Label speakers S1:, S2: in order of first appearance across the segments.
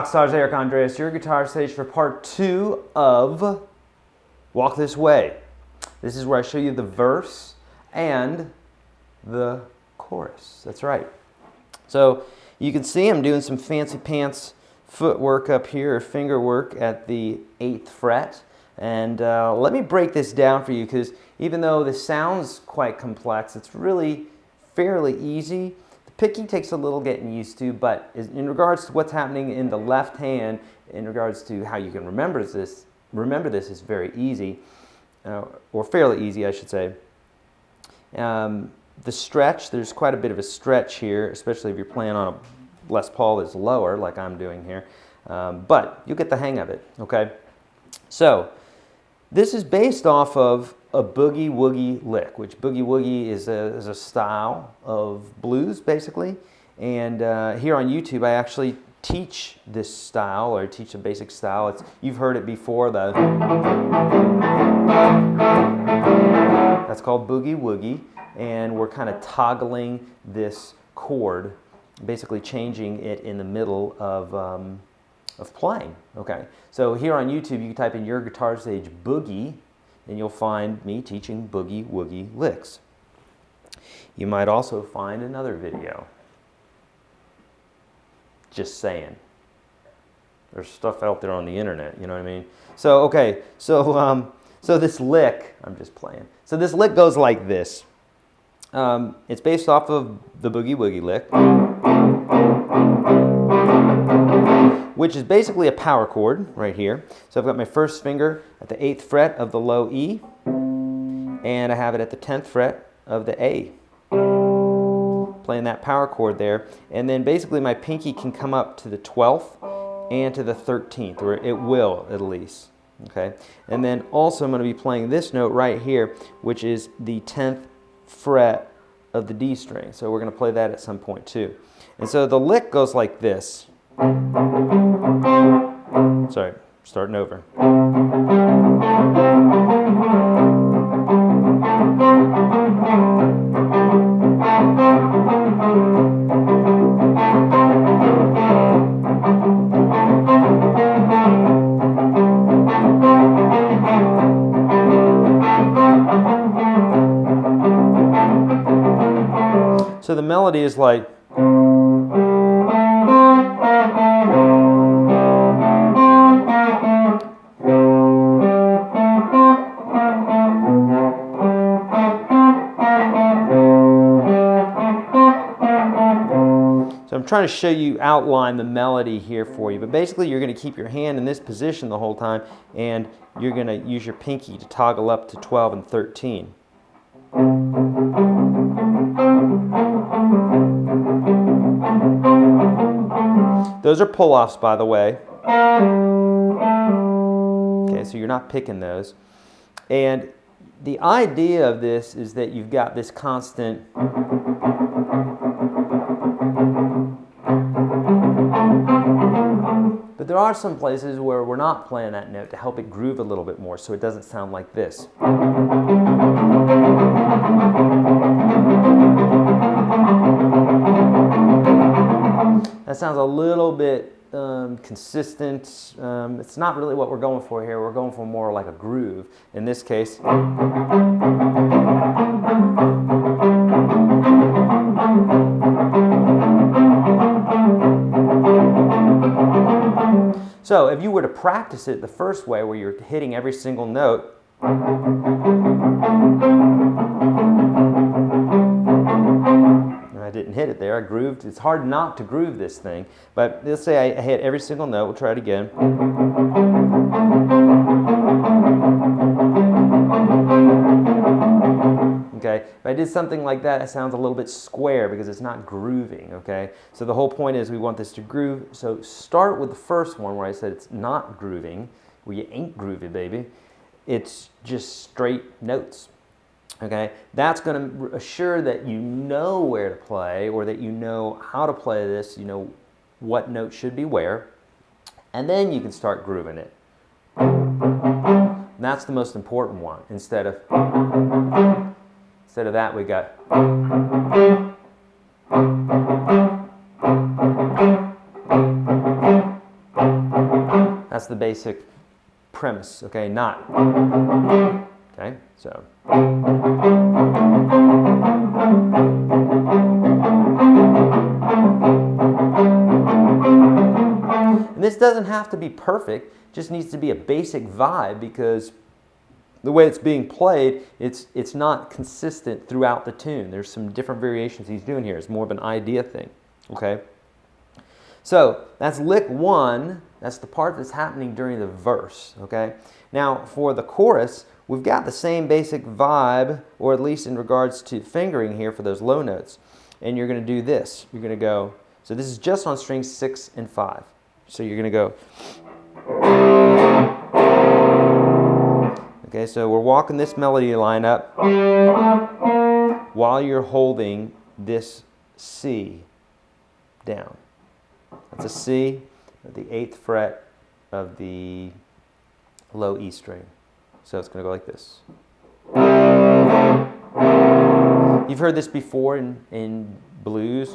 S1: rock stars, Eric Andreas, your guitar sage for part 2 of Walk This Way. This is where I show you the verse and the chorus. That's right. So you can see I'm doing some fancy pants footwork up here, or finger work at the 8th fret. And let me break this down for you, because even though this sounds quite complex, it's really fairly easy. The picking takes a little getting used to, but in regards to what's happening in the left hand, in regards to how you can remember this is very easy, or fairly easy, I should say. The stretch, there's quite a bit of a stretch here, especially if you're playing on a Les Paul that's lower, like I'm doing here. But you'll get the hang of it, okay? So, this is based off of a boogie-woogie lick, which boogie-woogie is a style of blues, basically. And here on YouTube, I actually teach this style, or teach a basic style. You've heard it before, that's called boogie-woogie. And we're kind of toggling this chord, basically changing it in the middle of playing. Okay, so here on YouTube, you can type in YourGuitarSage boogie, and you'll find me teaching boogie-woogie licks. You might also find another video. Just saying. There's stuff out there on the internet, you know what I mean? So, okay, so this lick, I'm just playing. So this lick goes like this. It's based off of the boogie-woogie lick, which is basically a power chord right here. So I've got my first finger at the 8th fret of the low E, and I have it at the 10th fret of the A, playing that power chord there. And then basically my pinky can come up to the 12th and to the 13th, or it will at least. Okay, and then also I'm going to be playing this note right here, which is the 10th fret of the D string. So we're going to play that at some point too. And so the lick goes like this. Sorry, starting over. So the melody is like, so I'm trying to show you, outline the melody here for you, but basically you're going to keep your hand in this position the whole time, and you're going to use your pinky to toggle up to 12 and 13. Those are pull-offs, by the way. Okay, so you're not picking those. And the idea of this is that you've got this constant but there are some places where we're not playing that note to help it groove a little bit more, so it doesn't sound like this. That sounds a little bit consistent. It's not really what we're going for here. We're going for more like a groove. In this case, so if you were to practice it the first way, where you're hitting every single note, I didn't hit it there, I grooved. It's hard not to groove this thing, but let's say I hit every single note. We'll try it again. Okay, if I did something like that, it sounds a little bit square because it's not grooving, okay? So the whole point is we want this to groove. So start with the first one where I said it's not grooving, where you ain't groovy, baby. It's just straight notes. Okay, that's going to assure that you know where to play, or that you know how to play this, you know what note should be where, and then you can start grooving it. And that's the most important one. Instead of that, we got That's the basic premise, okay? Not. Okay, so. And this doesn't have to be perfect, just needs to be a basic vibe, because the way it's being played, it's not consistent throughout the tune. There's some different variations he's doing here. It's more of an idea thing, okay? So that's lick 1. That's the part that's happening during the verse, okay? Now for the chorus, we've got the same basic vibe, or at least in regards to fingering here for those low notes. And you're going to do this. You're going to go, so this is just on strings 6 and 5. So you're going to go. Okay, so we're walking this melody line up while you're holding this C down. That's a C at the 8th fret of the low E string. So it's going to go like this. You've heard this before in blues.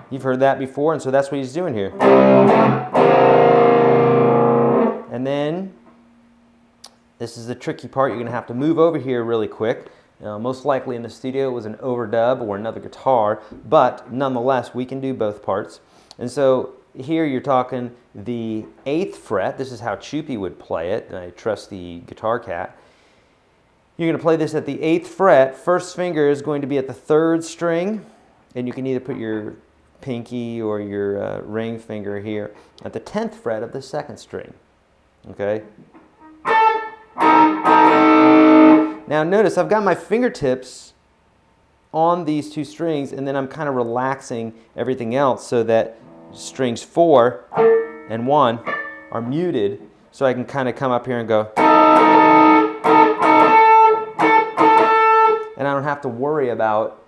S1: You've heard that before, and so that's what he's doing here. And then, this is the tricky part. You're going to have to move over here really quick. Most likely in the studio it was an overdub or another guitar, but nonetheless we can do both parts. And so here you're talking the 8th fret. This is how Choopy would play it, and I trust the guitar cat. You're going to play this at the 8th fret. First finger is going to be at the 3rd string, and you can either put your pinky or your ring finger here at the 10th fret of the 2nd string. Okay? Now notice I've got my fingertips on these 2 strings, and then I'm kind of relaxing everything else so that strings 4 and 1 are muted, so I can kind of come up here and go. And I don't have to worry about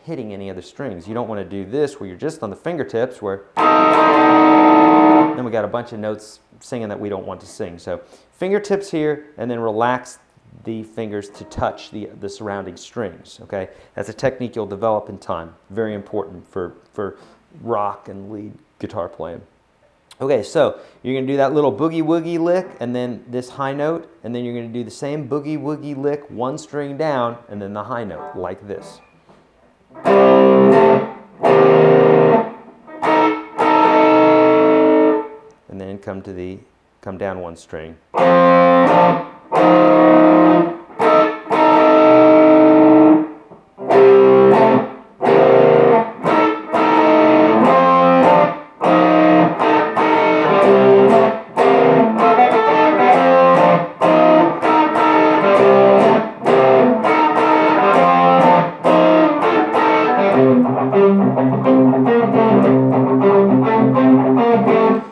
S1: hitting any of the strings. You don't want to do this where you're just on the fingertips, where then we got a bunch of notes singing that we don't want to sing. So fingertips here, and then relax the fingers to touch the surrounding strings, okay? That's a technique you'll develop in time. Very important for rock and lead guitar playing. Okay, so you're going to do that little boogie-woogie lick, and then this high note, and then you're going to do the same boogie-woogie lick, 1 string down, and then the high note, like this. And then come down 1 string.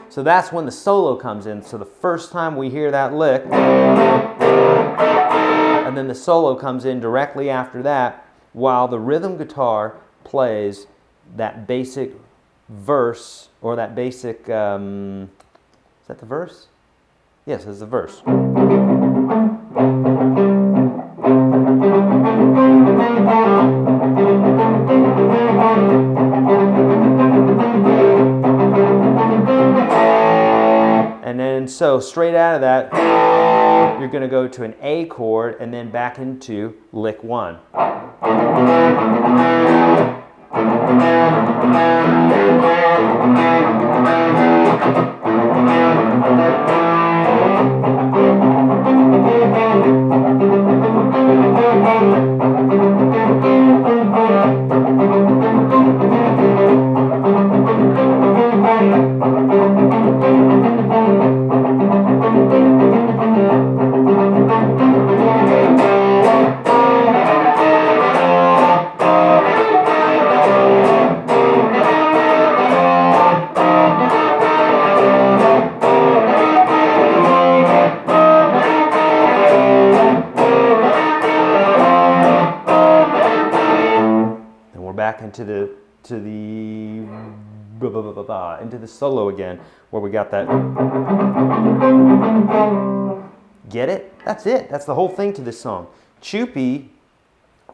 S1: So that's when the solo comes in. So the first time we hear that lick, and then the solo comes in directly after that, while the rhythm guitar plays that basic verse, or that basic, is that the verse? Yes, it's the verse. And then, so straight out of that, you're going to go to an A chord and then back into lick 1. Back into the solo again, where we got that. Get it? That's it. That's the whole thing to this song. Choopy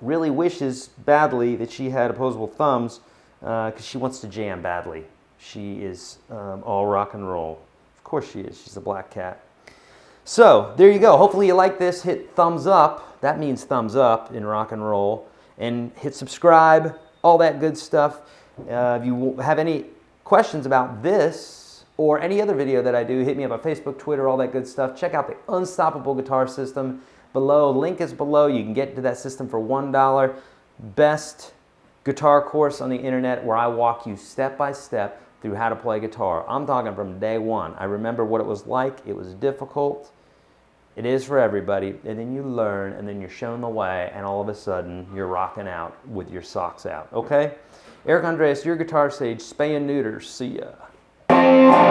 S1: really wishes badly that she had opposable thumbs because she wants to jam badly. She is all rock and roll. Of course she is. She's a black cat. So there you go. Hopefully you like this. Hit thumbs up. That means thumbs up in rock and roll. And hit subscribe, all that good stuff. If you have any questions about this or any other video that I do, hit me up on Facebook, Twitter, all that good stuff. Check out the Unstoppable Guitar System below. Link is below. You can get to that system for $1. Best guitar course on the internet where I walk you step by step through how to play guitar. I'm talking from day one. I remember what it was like. It was difficult. It is for everybody. And then you learn, and then you're shown the way, and all of a sudden you're rocking out with your socks out. Okay? Eric Andreas, your guitar sage, spay and neuters. See ya.